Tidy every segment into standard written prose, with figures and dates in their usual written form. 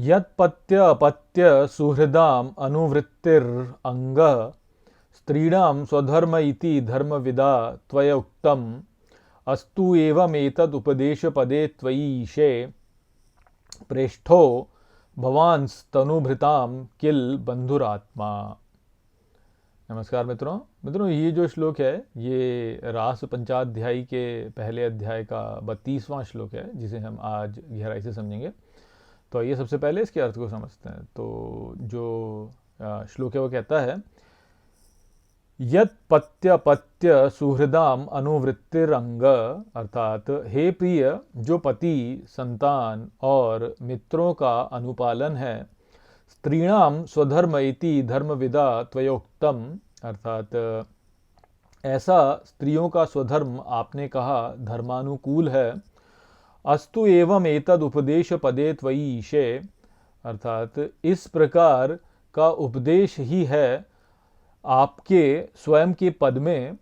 यत्पत्य अपत्य सुहृदाम अनुवृत्तिर अंगः स्त्रीणां स्वधर्म इति धर्मविदा त्वया उक्तम् अस्तु एवमेतद् उपदेशपदे त्वयीशे प्रेष्ठो भवांस्तनुभृतां किल बंधुरात्मा। नमस्कार मित्रों, ये जो श्लोक है ये रास पंचाध्यायी के पहले अध्याय का 32वां श्लोक है, जिसे हम आज गहराई से समझेंगे। तो ये सबसे पहले इसके अर्थ को समझते हैं। तो जो श्लोक है वो कहता है, यत पत्य पत्य सुहृदाम अनुवृत्तिरंग, अर्थात हे प्रिय, जो पति, संतान और मित्रों का अनुपालन है, स्त्रीणाम स्वधर्म इति धर्मविदा त्वयोक्तम, अर्थात ऐसा स्त्रियों का स्वधर्म आपने कहा धर्मानुकूल है। अस्तु एवं एतद उपदेश पदे त्वयीशे, अर्थात इस प्रकार का उपदेश ही है आपके स्वयं के पद में।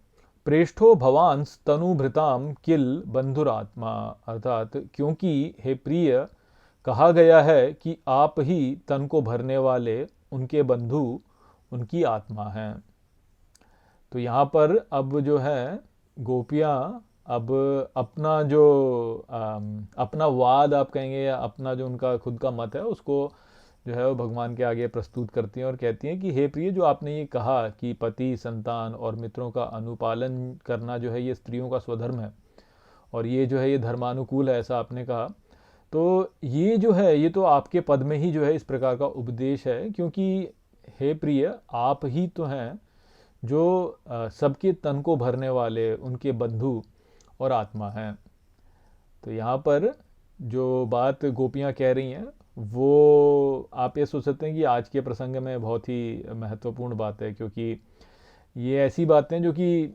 प्रेष्ठो भवांस तनुभृताम किल बंधुरात्मा, अर्थात क्योंकि हे प्रिय कहा गया है कि आप ही तन को भरने वाले उनके बंधु उनकी आत्मा हैं। तो यहाँ पर अब जो है गोपियाँ अब अपना जो अपना वाद आप कहेंगे या अपना जो उनका खुद का मत है उसको जो है वो भगवान के आगे प्रस्तुत करती हैं और कहती हैं कि हे प्रिय, जो आपने ये कहा कि पति, संतान और मित्रों का अनुपालन करना जो है ये स्त्रियों का स्वधर्म है और ये जो है ये धर्मानुकूल है, ऐसा आपने कहा, तो ये जो है ये तो आपके पद में ही जो है इस प्रकार का उपदेश है, क्योंकि हे प्रिय आप ही तो हैं जो सबके तन को भरने वाले उनके बंधु और आत्मा हैं। तो यहाँ पर जो बात गोपियाँ कह रही हैं वो आप ये सोच सकते हैं कि आज के प्रसंग में बहुत ही महत्वपूर्ण बात है, क्योंकि ये ऐसी बातें जो कि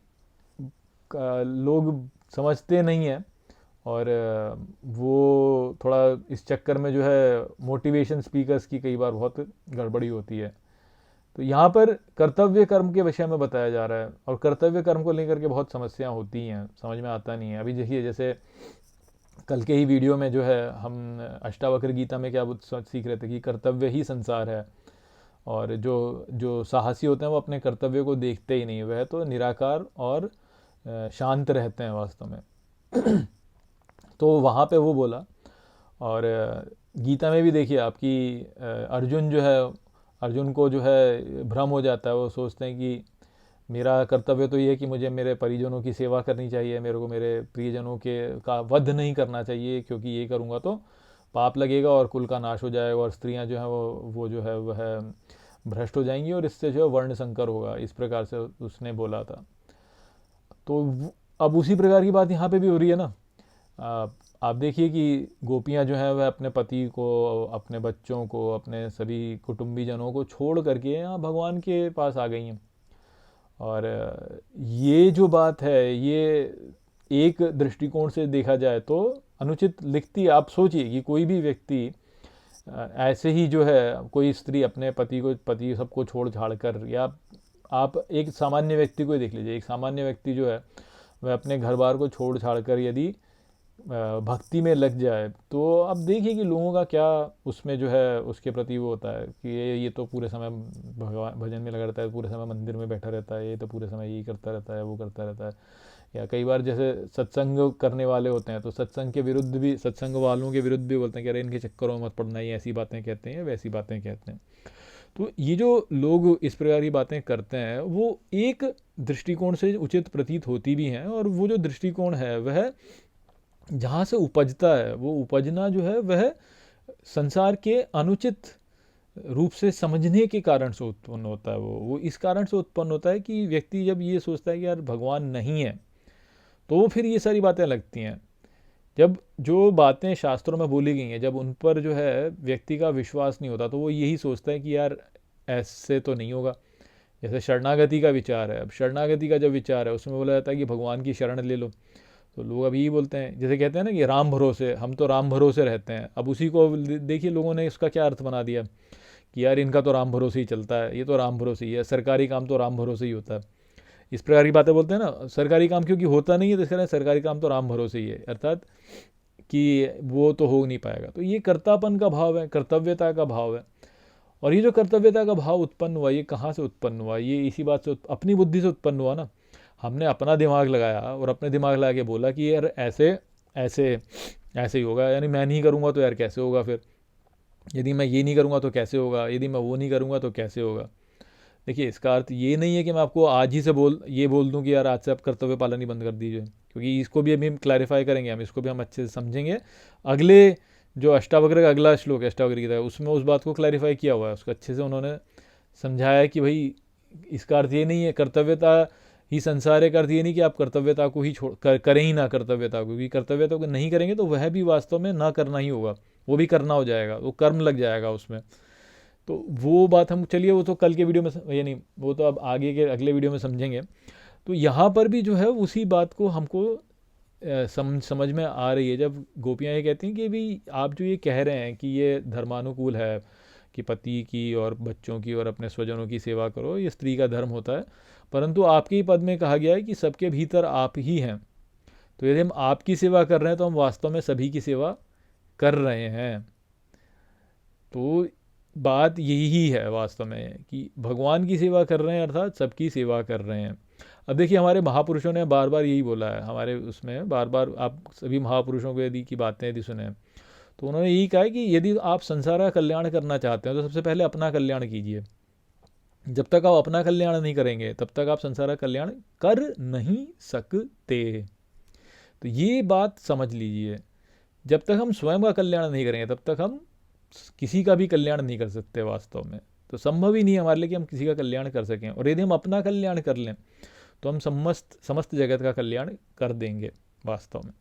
लोग समझते नहीं हैं और वो थोड़ा इस चक्कर में जो है मोटिवेशन स्पीकर्स की कई बार बहुत गड़बड़ी होती है। तो यहाँ पर कर्तव्य कर्म के विषय में बताया जा रहा है और कर्तव्य कर्म को लेकर के बहुत समस्या होती हैं, समझ में आता नहीं है। अभी देखिए, जैसे कल के ही वीडियो में जो है हम अष्टावक्र गीता में क्या सीख रहे थे कि कर्तव्य ही संसार है, और जो जो साहसी होते हैं वो अपने कर्तव्य को देखते ही नहीं, वह तो निराकार और शांत रहते हैं वास्तव में। तो वहाँ पे वो बोला। और गीता में भी देखिए आपकी अर्जुन जो है, अर्जुन को जो है भ्रम हो जाता है, वो सोचते हैं कि मेरा कर्तव्य तो ये है कि मुझे मेरे परिजनों की सेवा करनी चाहिए, मेरे को मेरे प्रियजनों के का वध नहीं करना चाहिए, क्योंकि ये करूँगा तो पाप लगेगा और कुल का नाश हो जाएगा और स्त्रियां जो हैं वो जो है वह भ्रष्ट हो जाएंगी और इससे जो है वर्ण संकर होगा, इस प्रकार से उसने बोला था। तो अब उसी प्रकार की बात यहाँ पे भी हो रही है ना। आप देखिए कि गोपियाँ जो हैं वह अपने पति को, अपने बच्चों को, अपने सभी कुटुंबीजनों को छोड़ करके यहाँ भगवान के पास आ गई हैं। और ये जो बात है ये एक दृष्टिकोण से देखा जाए तो अनुचित लिखती है। आप सोचिए कि कोई भी व्यक्ति ऐसे ही जो है, कोई स्त्री अपने पति सबको छोड़ छाड़ कर, या आप एक सामान्य व्यक्ति को देख लीजिए, एक सामान्य व्यक्ति जो है वह अपने घर बार को छोड़ छाड़ कर यदि भक्ति में लग जाए, तो अब देखिए कि लोगों का क्या उसमें जो है उसके प्रति वो होता है कि ये तो पूरे समय भगवान भजन में लगा रहता है, पूरे समय मंदिर में बैठा रहता है, ये तो पूरे समय यही करता रहता है, वो करता रहता है। या कई बार जैसे सत्संग करने वाले होते हैं तो सत्संग के विरुद्ध भी, सत्संग वालों के विरुद्ध भी बोलते हैं कि अरे इनके चक्करों में मत पड़ना, ये ऐसी बातें कहते हैं, वैसी बातें कहते हैं। तो ये जो लोग इस प्रकार की बातें करते हैं वो एक दृष्टिकोण से उचित प्रतीत होती भी हैं, और वो जो दृष्टिकोण है वह जहाँ से उपजता है, वो उपजना जो है वह संसार के अनुचित रूप से समझने के कारण से उत्पन्न होता है। वो इस कारण से उत्पन्न होता है कि व्यक्ति जब ये सोचता है कि यार भगवान नहीं है, तो फिर ये सारी बातें लगती हैं। जब जो बातें शास्त्रों में बोली गई हैं, जब उन पर जो है व्यक्ति का विश्वास नहीं होता, तो वो यही सोचता है कि यार ऐसे तो नहीं होगा। जैसे शरणागति का विचार है, अब शरणागति का जब विचार है उसमें बोला जाता है कि भगवान की शरण ले लो, तो लोग अभी यही बोलते हैं, जैसे कहते हैं ना कि राम भरोसे, हम तो राम भरोसे रहते हैं। अब उसी को देखिए लोगों ने इसका क्या अर्थ बना दिया कि यार इनका तो राम भरोसे ही चलता है, ये तो राम भरोसे ही है, सरकारी काम तो राम भरोसे ही होता है। इस प्रकार की बातें बोलते हैं ना। सरकारी काम क्योंकि होता नहीं है तो इसका सरकारी काम तो राम भरोसे ही है, अर्थात कि वो तो हो नहीं पाएगा। तो ये कर्तापन का भाव है, कर्तव्यता का भाव है। और ये जो कर्तव्यता का भाव उत्पन्न हुआ, ये कहाँ से उत्पन्न हुआ? ये इसी बात से अपनी बुद्धि से उत्पन्न हुआ ना। हमने अपना दिमाग लगाया और अपने दिमाग लगा के बोला कि यार ऐसे ऐसे ऐसे ही होगा, यानी मैं नहीं करूँगा तो यार कैसे होगा, फिर यदि मैं ये नहीं करूँगा तो कैसे होगा, यदि मैं वो नहीं करूँगा तो कैसे होगा। देखिए, इसका अर्थ ये नहीं है कि मैं आपको आज ही से ये बोल दूं कि यार आज से आप कर्तव्य पालन ही बंद कर दीजिए, क्योंकि इसको भी अभी हम क्लैरिफाई करेंगे, हम इसको भी हम अच्छे से समझेंगे। अगले जो अष्टावक्र का अगला श्लोक है अष्टावक्र गीता, उसमें उस बात को क्लैरिफाई किया हुआ है, उसको अच्छे से उन्होंने समझाया है कि भाई इसका अर्थ ये नहीं है कर्तव्यता ही संसार है, का अर्थ ये नहीं कि आप कर्तव्यता को ही करें ही ना कर्तव्यता को, क्योंकि कर्तव्यता को नहीं करेंगे तो वह भी वास्तव में ना करना ही होगा, वो भी करना हो जाएगा, वो कर्म लग जाएगा उसमें। तो वो बात हम, चलिए वो तो कल के वीडियो में, यानी वो तो अब आगे के अगले वीडियो में समझेंगे। तो यहाँ पर भी जो है उसी बात को हमको समझ में आ रही है, जब गोपियाँ ये कहती हैं कि भाई आप जो ये कह रहे हैं कि ये धर्मानुकूल है कि पति की और बच्चों की और अपने स्वजनों की सेवा करो, ये स्त्री का धर्म होता है, परंतु आपके ही पद में कहा गया है कि सबके भीतर आप ही हैं। तो यदि हम आपकी सेवा कर रहे हैं तो हम वास्तव में सभी की सेवा कर रहे हैं। तो बात यही है वास्तव में कि भगवान की सेवा कर रहे हैं, अर्थात सबकी सेवा कर रहे हैं। अब देखिए, हमारे महापुरुषों ने बार बार यही बोला है, हमारे उसमें बार बार आप सभी महापुरुषों को यदि की बातें यदि सुने तो उन्होंने यही कहा है कि यदि आप संसार का कल्याण करना चाहते हैं तो सबसे पहले अपना कल्याण कीजिए। जब तक आप अपना कल्याण नहीं करेंगे तब तक आप संसार का कल्याण कर नहीं सकते। तो ये बात समझ लीजिए, जब तक हम स्वयं का कल्याण नहीं करेंगे तब तक हम किसी का भी कल्याण नहीं कर सकते वास्तव में। तो संभव ही नहीं है हमारे लिए कि हम किसी का कल्याण कर सकें, और यदि हम अपना कल्याण कर लें तो हम समस्त जगत का कल्याण कर देंगे वास्तव में।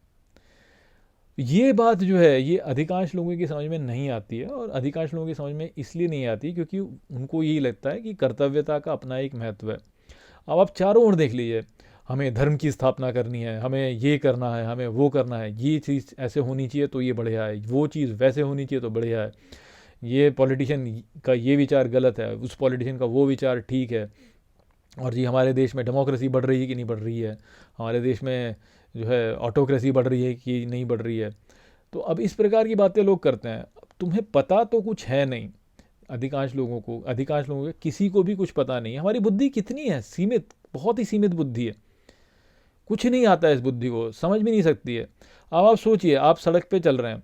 ये बात जो है ये अधिकांश लोगों की समझ में नहीं आती है, और अधिकांश लोगों की समझ में इसलिए नहीं आती क्योंकि उनको यही लगता है कि कर्तव्यता का अपना एक महत्व है। अब आप चारों ओर देख लीजिए, हमें धर्म की स्थापना करनी है, हमें ये करना है, हमें वो करना है, ये चीज़ ऐसे होनी चाहिए तो ये बढ़िया है, वो चीज़ वैसे होनी चाहिए तो बढ़िया है, ये पॉलिटिशियन का ये विचार गलत है, उस पॉलिटिशियन का वो विचार ठीक है, और जी हमारे देश में डेमोक्रेसी बढ़ रही है कि नहीं बढ़ रही है, हमारे देश में जो है ऑटोक्रेसी बढ़ रही है कि नहीं बढ़ रही है। तो अब इस प्रकार की बातें लोग करते हैं। तुम्हें पता तो कुछ है नहीं, अधिकांश लोगों को किसी को भी कुछ पता नहीं है। हमारी बुद्धि कितनी है, सीमित, बहुत ही सीमित बुद्धि है, कुछ नहीं आता है, इस बुद्धि को समझ भी नहीं सकती है। अब आप सोचिए, आप सड़क पे चल रहे हैं,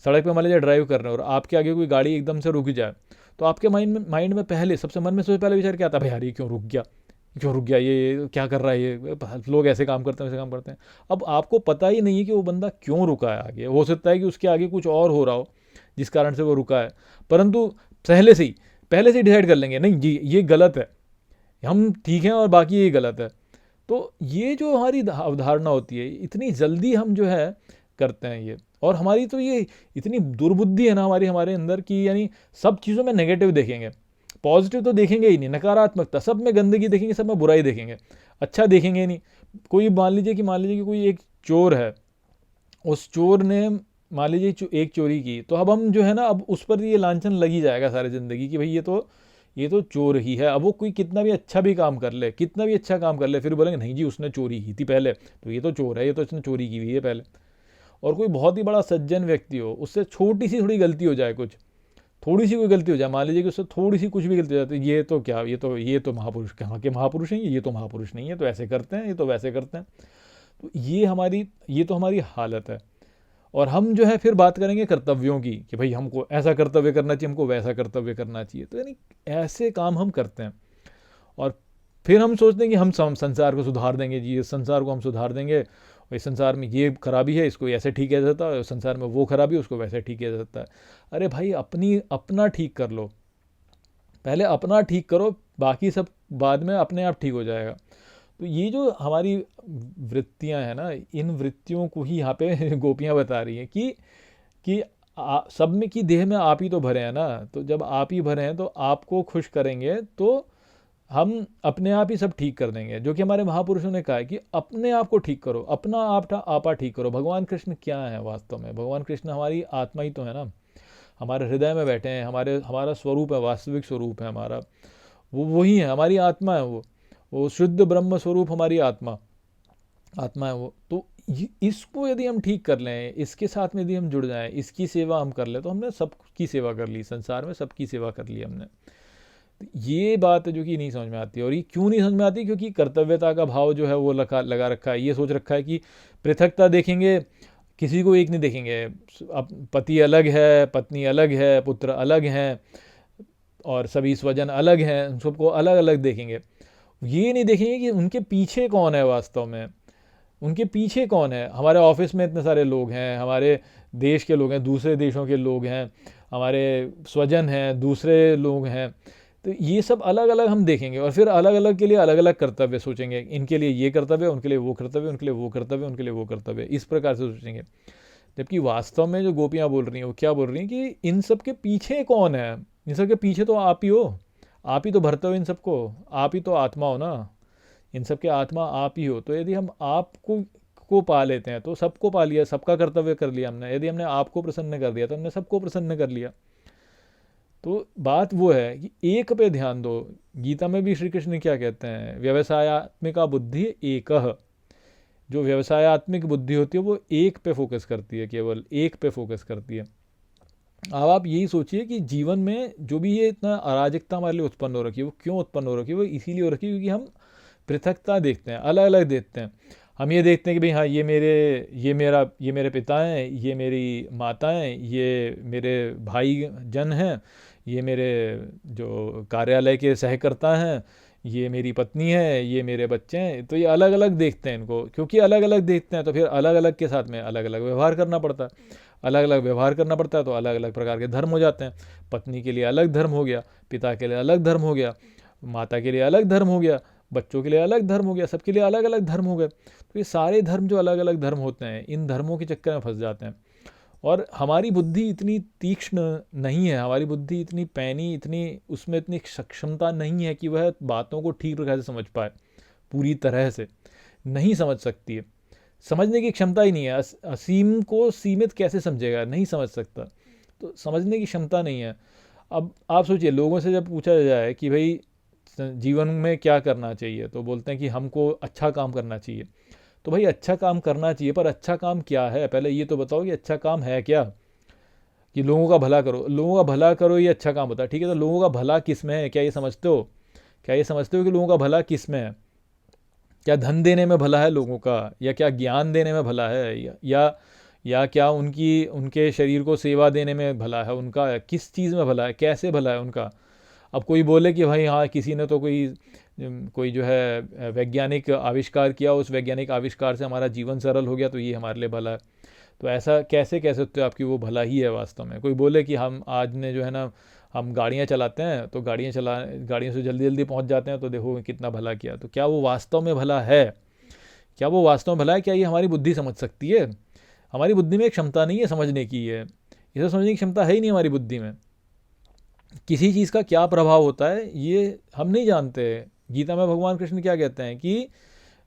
सड़क पे मान लीजिए ड्राइव कर रहे हैं और आपके आगे कोई गाड़ी एकदम से रुक जाए, तो आपके माइंड में पहले सबसे मन में सबसे पहले विचार क्या आता है? भाई यार ये क्यों रुक गया, ये क्या कर रहा है, ये लोग ऐसे काम करते हैं, वैसे काम करते हैं। अब आपको पता ही नहीं है कि वो बंदा क्यों रुका है आगे, हो सकता है कि उसके आगे कुछ और हो रहा हो जिस कारण से वो रुका है, परंतु पहले से ही डिसाइड कर लेंगे नहीं जी ये गलत है, हम ठीक हैं और बाकी ये गलत है। तो ये जो हमारी अवधारणा होती है, इतनी जल्दी हम जो है करते हैं ये, और हमारी तो ये इतनी दुर्बुद्धि है ना हमारे अंदर कि यानी सब चीज़ों में नेगेटिव देखेंगे, पॉजिटिव तो देखेंगे ही नहीं, नकारात्मकता, सब में गंदगी देखेंगे, सब में बुराई देखेंगे, अच्छा देखेंगे ही नहीं। कोई मान लीजिए कि कोई एक चोर है, उस चोर ने मान लीजिए एक चोरी की, तो अब हम जो है ना, अब उस पर ये लांछन लगी जाएगा सारी ज़िंदगी कि भाई ये तो चोर ही है। अब वो कोई कितना भी अच्छा काम कर ले, फिर बोलेंगे नहीं जी उसने चोरी की थी पहले, तो ये तो चोर है, ये तो इसने चोरी की हुई है पहले। और कोई बहुत ही बड़ा सज्जन व्यक्ति हो, उससे छोटी सी थोड़ी गलती हो जाए, थोड़ी सी कोई गलती हो जाए, मान लीजिए कि उससे थोड़ी सी कुछ भी गलती हो जाती है, ये तो महापुरुष, कहाँ के महापुरुष हैं, ये तो महापुरुष नहीं है, तो ऐसे करते हैं, ये तो वैसे करते हैं। तो ये तो हमारी हालत है। और हम जो है फिर बात करेंगे कर्तव्यों की कि भाई हमको ऐसा कर्तव्य करना चाहिए, हमको वैसा कर्तव्य करना चाहिए। तो यानी ऐसे काम हम करते हैं, और फिर हम सोचते हैं कि हम संसार को सुधार देंगे जी, इस संसार को हम सुधार देंगे, इस संसार में ये खराबी है, इसको ऐसे ठीक किया जाता है, संसार में वो खराबी है, उसको वैसे ठीक किया जाता है। अरे भाई अपना ठीक कर लो, पहले अपना ठीक करो, बाकी सब बाद में अपने आप ठीक हो जाएगा। तो ये जो हमारी वृत्तियां हैं ना, इन वृत्तियों को ही यहाँ पे गोपियाँ बता रही हैं कि सब में की देह में आप ही तो भरे हैं ना, तो जब आप ही भरे हैं तो आपको खुश करेंगे तो हम अपने आप ही सब ठीक कर देंगे। जो कि हमारे महापुरुषों ने कहा है कि अपने आप को ठीक करो, अपना आपा ठीक करो। भगवान कृष्ण क्या है वास्तव में? भगवान कृष्ण हमारी आत्मा ही तो है ना, हमारे हृदय में बैठे हैं, हमारा स्वरूप है, वास्तविक स्वरूप है हमारा, वो वही है, हमारी आत्मा है, वो शुद्ध ब्रह्म स्वरूप हमारी आत्मा है वो। तो इसको यदि हम ठीक कर लें, इसके साथ में यदि हम जुड़ जाएं, इसकी सेवा हम कर लें, तो हमने सबकी सेवा कर ली, संसार में सबकी सेवा कर ली हमने। तो ये बात है जो कि नहीं समझ में आती। और ये क्यों नहीं समझ में आती? क्योंकि कर्तव्यता का भाव जो है वो लगा रखा है। ये सोच रखा है कि पृथकता देखेंगे, किसी को एक नहीं देखेंगे। अब पति अलग है, पत्नी अलग है, पुत्र अलग हैं, और सभी स्वजन अलग हैं, सबको अलग अलग देखेंगे। ये नहीं देखेंगे कि उनके पीछे कौन है वास्तव में, उनके पीछे कौन है। हमारे ऑफिस में इतने सारे लोग हैं, हमारे देश के लोग हैं, दूसरे देशों के लोग हैं, हमारे स्वजन हैं, दूसरे लोग हैं। तो ये सब अलग अलग हम देखेंगे और फिर अलग अलग के लिए अलग अलग कर्तव्य सोचेंगे। इनके लिए ये कर्तव्य, उनके लिए वो कर्तव्य, उनके लिए वो कर्तव्य, उनके लिए वो कर्तव्य, इस प्रकार से सोचेंगे। जबकि वास्तव में जो गोपियाँ बोल रही हैं वो क्या बोल रही हैं कि इन सब के पीछे कौन है? इन सब के पीछे तो आप ही हो, आप ही तो भरते हो इन सबको, आप ही तो आत्मा हो ना, इन सब के आत्मा आप ही हो। तो यदि हम आपको पा लेते हैं तो सबको पा लिया, सबका कर्तव्य कर लिया हमने। यदि हमने आपको प्रसन्न कर दिया तो हमने सबको प्रसन्न कर लिया। तो बात वो है कि एक पे ध्यान दो। गीता में भी श्री कृष्ण क्या कहते हैं? व्यवसायात्मिका बुद्धि एकः। जो व्यवसायात्मिक बुद्धि होती है वो एक पे फोकस करती है, केवल एक पे फोकस करती है। अब आप यही सोचिए कि जीवन में जो भी ये इतना अराजकता हमारे लिए उत्पन्न हो रखी है, वो क्यों उत्पन्न हो रखी है? वो इसीलिए हो रखी है क्योंकि हम पृथकता देखते हैं, अलग अलग देखते हैं। हम ये देखते हैं कि भाई हाँ, ये मेरे पिता हैं, ये मेरी माताएं, ये मेरे भाई जन हैं, ये मेरे जो कार्यालय के सहकर्ता हैं, ये मेरी पत्नी है, ये मेरे बच्चे हैं। तो ये अलग अलग देखते हैं इनको। क्योंकि अलग अलग देखते हैं तो फिर अलग अलग के साथ में अलग अलग व्यवहार करना पड़ता है। अलग अलग व्यवहार करना पड़ता है तो अलग अलग प्रकार के धर्म हो जाते हैं। पत्नी के लिए अलग धर्म हो गया, पिता के लिए अलग धर्म हो गया, माता के लिए अलग धर्म हो गया, बच्चों के लिए अलग धर्म हो गया, सबके लिए अलग अलग धर्म हो गए। तो ये सारे धर्म जो अलग अलग धर्म होते हैं, इन धर्मों के चक्कर में फंस जाते हैं। और हमारी बुद्धि इतनी तीक्ष्ण नहीं है, हमारी बुद्धि इतनी पैनी, इतनी उसमें इतनी सक्षमता नहीं है कि वह बातों को ठीक प्रकार से समझ पाए। पूरी तरह से नहीं समझ सकती है, समझने की क्षमता ही नहीं है। असीम को सीमित कैसे समझेगा? नहीं समझ सकता। तो समझने की क्षमता नहीं है। अब आप सोचिए, लोगों से जब पूछा जाए कि भाई जीवन में क्या करना चाहिए, तो बोलते हैं कि हमको अच्छा काम करना चाहिए। तो भाई अच्छा काम करना चाहिए, पर अच्छा काम क्या है? पहले ये तो बताओ कि अच्छा काम है क्या? कि लोगों का भला करो, लोगों का भला करो, ये अच्छा काम होता है। ठीक है, तो लोगों का भला किस में है? क्या ये समझते हो? क्या ये समझते हो कि लोगों का भला किस में है? क्या धन देने में भला है लोगों का, या क्या ज्ञान देने में भला है, या क्या उनके शरीर को सेवा देने में भला है उनका? किस चीज़ में भला है, कैसे भला है उनका? अब कोई बोले कि भाई हाँ, किसी ने तो कोई जो है वैज्ञानिक आविष्कार किया, उस वैज्ञानिक आविष्कार से हमारा जीवन सरल हो गया, तो ये हमारे लिए भला है। तो ऐसा कैसे कह सकते हो आपकी वो भला ही है वास्तव में? कोई बोले कि हम आज ने जो है ना, हम गाड़ियाँ चलाते हैं तो गाड़ियों से जल्दी जल्दी पहुँच जाते हैं, तो देखो कितना भला किया। तो क्या वो वास्तव में भला है? क्या वो वास्तव में भला है? क्या ये हमारी बुद्धि समझ सकती है? हमारी बुद्धि में एक क्षमता नहीं है समझने की, है इसे समझने की क्षमता है ही नहीं हमारी बुद्धि में। किसी चीज़ का क्या प्रभाव होता है ये हम नहीं जानते। गीता में भगवान कृष्ण क्या कहते हैं कि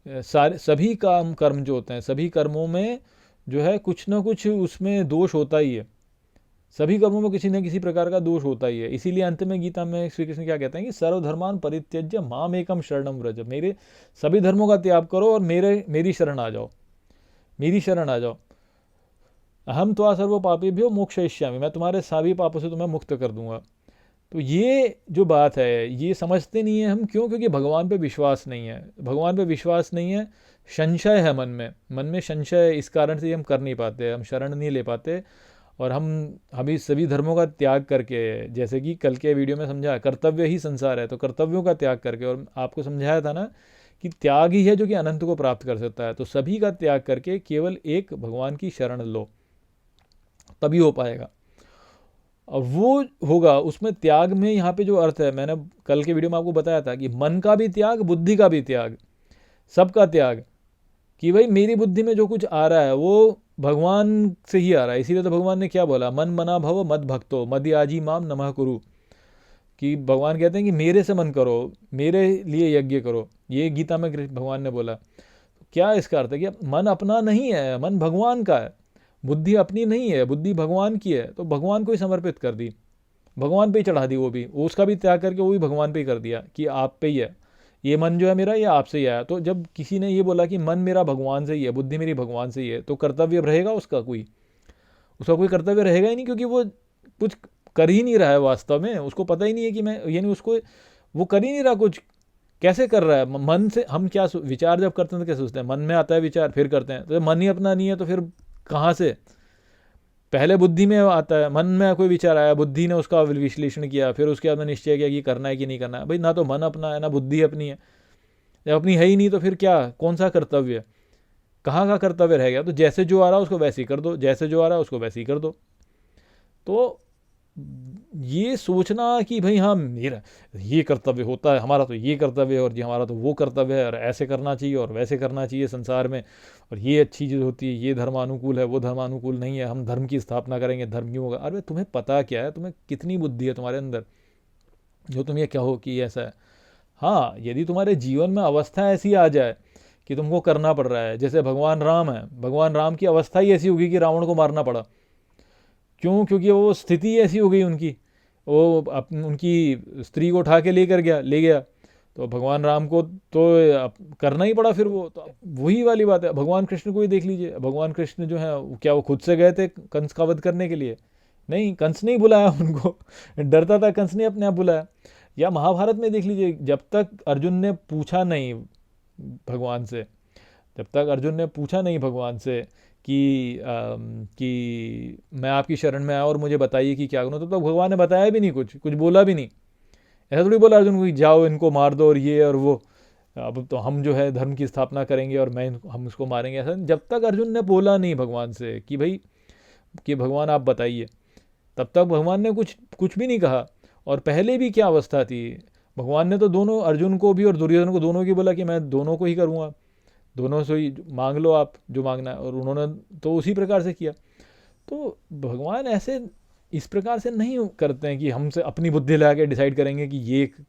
सभी कर्म जो होते हैं, सभी कर्मों में जो है कुछ ना कुछ उसमें दोष होता ही है। सभी कर्मों में किसी न किसी प्रकार का दोष होता ही है। इसीलिए अंत में गीता में श्री कृष्ण क्या कहते हैं कि सर्वधर्मान परित्यज्य माम एकम शरणम व्रज। मेरे सभी धर्मों का त्याग करो और मेरी शरण आ जाओ, मेरी शरण आ जाओ। अहम त्वा सर्व पापेभ्यो मोक्षयिष्यामि, मैं तुम्हारे सभी पापों से तुम्हें मुक्त कर दूंगा। तो ये जो बात है ये समझते नहीं है हम। क्यों? क्योंकि भगवान पे विश्वास नहीं है। भगवान पे विश्वास नहीं है, संशय है मन में संशय है। इस कारण से हम कर नहीं पाते, हम शरण नहीं ले पाते। और हम इस सभी धर्मों का त्याग करके, जैसे कि कल के वीडियो में समझा, कर्तव्य ही संसार है, तो कर्तव्यों का त्याग करके, और आपको समझाया था ना कि त्याग ही है जो कि अनंत को प्राप्त कर सकता है। तो सभी का त्याग करके केवल एक भगवान की शरण लो, तभी हो पाएगा। और वो होगा उसमें त्याग में, यहाँ पे जो अर्थ है, मैंने कल के वीडियो में आपको बताया था कि मन का भी त्याग, बुद्धि का भी त्याग, सबका त्याग। कि भाई मेरी बुद्धि में जो कुछ आ रहा है वो भगवान से ही आ रहा है। इसीलिए तो भगवान ने क्या बोला, मन मना भव मद भक्तो मदयाजी माम नमः कुरु। कि भगवान कहते हैं कि मेरे से मन करो, मेरे लिए यज्ञ करो। ये गीता में भगवान ने बोला। क्या इसका अर्थ है कि मन अपना नहीं है, मन भगवान का है। बुद्धि अपनी नहीं है, बुद्धि भगवान की है। तो भगवान को ही समर्पित कर दी, भगवान पे ही चढ़ा दी। वो भी उसका भी त्याग करके वो भी भगवान पे ही कर दिया कि आप पे ही है, ये मन जो है मेरा ये आपसे ही आया। तो जब किसी ने ये बोला कि मन मेरा भगवान से ही है, बुद्धि मेरी भगवान से ही है, तो कर्तव्य रहेगा उसका कोई कर्तव्य रहेगा ही नहीं, क्योंकि वो कुछ कर ही नहीं रहा है वास्तव में। उसको पता ही नहीं है कि मैं, यानी उसको वो कर ही नहीं रहा कुछ। कैसे कर रहा है? मन से हम क्या विचार जब करते हैं तो क्या सोचते हैं? मन में आता है विचार, फिर करते हैं। तो मन ही अपना नहीं है तो फिर कहाँ से? पहले बुद्धि में आता है, मन में कोई विचार आया, बुद्धि ने उसका विश्लेषण किया, फिर उसके बाद में निश्चय किया कि करना है कि नहीं करना है। भाई ना तो मन अपना है ना बुद्धि अपनी है। जब अपनी है ही नहीं तो फिर क्या, कौन सा कर्तव्य, कहाँ का कर्तव्य रह गया? तो जैसे जो आ रहा है उसको वैसे ही कर दो, जैसे जो आ रहा है उसको वैसे ही कर दो। तो ये सोचना कि भाई हाँ मेरा ये कर्तव्य होता है, हमारा तो ये कर्तव्य है और जी हमारा तो वो कर्तव्य है, और ऐसे करना चाहिए और वैसे करना चाहिए संसार में, और ये अच्छी चीज़ होती है, ये धर्मानुकूल है, वो धर्मानुकूल नहीं है, हम धर्म की स्थापना करेंगे, धर्म क्यों होगा? अरे तुम्हें पता क्या है? तुम्हें कितनी बुद्धि है तुम्हारे अंदर जो तुम ये कहो कि ऐसा है? हाँ, यदि तुम्हारे जीवन में अवस्था ऐसी आ जाए कि तुमको करना पड़ रहा है, जैसे भगवान राम है, भगवान राम की अवस्था ही ऐसी होगी कि रावण को मारना पड़ा। क्यों? क्योंकि वो स्थिति ऐसी हो गई उनकी, वो उनकी स्त्री को उठा के ले गया, तो भगवान राम को तो करना ही पड़ा फिर। वो तो वही वाली बात है। भगवान कृष्ण को ही देख लीजिए, भगवान कृष्ण जो है क्या वो खुद से गए थे कंस का वध करने के लिए? नहीं, कंस नहीं बुलाया उनको डरता था कंस ने अपने आप बुलाया। या महाभारत में देख लीजिए, जब तक अर्जुन ने पूछा नहीं भगवान से, जब तक अर्जुन ने पूछा नहीं भगवान से कि मैं आपकी शरण में आया और मुझे बताइए कि क्या करूँ, तब तक भगवान ने बताया भी नहीं, कुछ बोला भी नहीं। ऐसा थोड़ी बोला अर्जुन को कि जाओ इनको मार दो और ये और वो, अब तो हम जो है धर्म की स्थापना करेंगे और हम इसको मारेंगे। ऐसा जब तक अर्जुन ने बोला नहीं भगवान से कि भाई कि भगवान आप बताइए, तब तक भगवान ने कुछ कुछ भी नहीं कहा। और पहले भी क्या अवस्था थी, भगवान ने तो दोनों, अर्जुन को भी और दुर्योधन को दोनों की बोला कि मैं दोनों को ही करूँगा, दोनों से ही मांग लो आप जो मांगना है, और उन्होंने तो उसी प्रकार से किया। तो भगवान ऐसे इस प्रकार से नहीं करते हैं कि हमसे अपनी बुद्धि लगा के डिसाइड करेंगे कि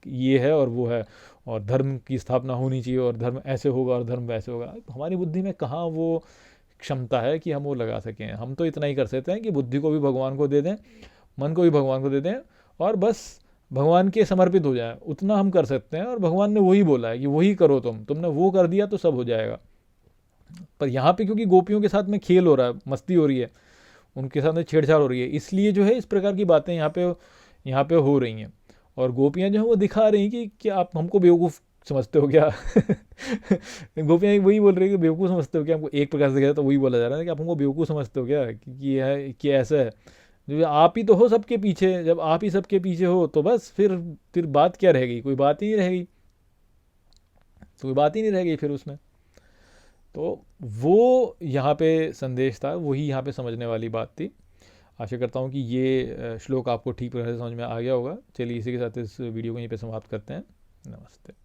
ये है और वो है, और धर्म की स्थापना होनी चाहिए और धर्म ऐसे होगा और धर्म वैसे होगा। हमारी बुद्धि में कहाँ वो क्षमता है कि हम वो लगा सकें। हम तो इतना ही कर सकते हैं कि बुद्धि को भी भगवान को दे दें, मन को भी भगवान को दे दें, और बस भगवान के समर्पित हो जाए, उतना हम कर सकते हैं। और भगवान ने वही बोला है कि वही करो, तुमने वो कर दिया तो सब हो जाएगा। पर यहाँ पे क्योंकि गोपियों के साथ में खेल हो रहा है, मस्ती हो रही है, उनके साथ में छेड़छाड़ हो रही है, इसलिए जो है इस प्रकार की बातें यहाँ पे हो रही हैं। और गोपियाँ जो है वो दिखा रही हैं कि क्या आप हमको बेवकूफ़ समझते हो क्या? गोपियाँ वही बोल रही है कि बेवकूफ़ समझते हो क्या हमको, एक प्रकार से कहते तो वही बोला जा रहा है कि आप हमको बेवकूफ़ समझते हो क्या कि ऐसा है? जो आप ही तो हो सबके पीछे, जब आप ही सबके पीछे हो तो बस फिर बात क्या रहेगी? कोई बात ही नहीं रहेगी, कोई बात ही नहीं रहेगी फिर उसमें। तो वो यहाँ पे संदेश था, वही यहाँ पे समझने वाली बात थी। आशा करता हूँ कि ये श्लोक आपको ठीक प्रकार से समझ में आ गया होगा। चलिए इसी के साथ इस वीडियो को यहीं पे समाप्त करते हैं। नमस्ते।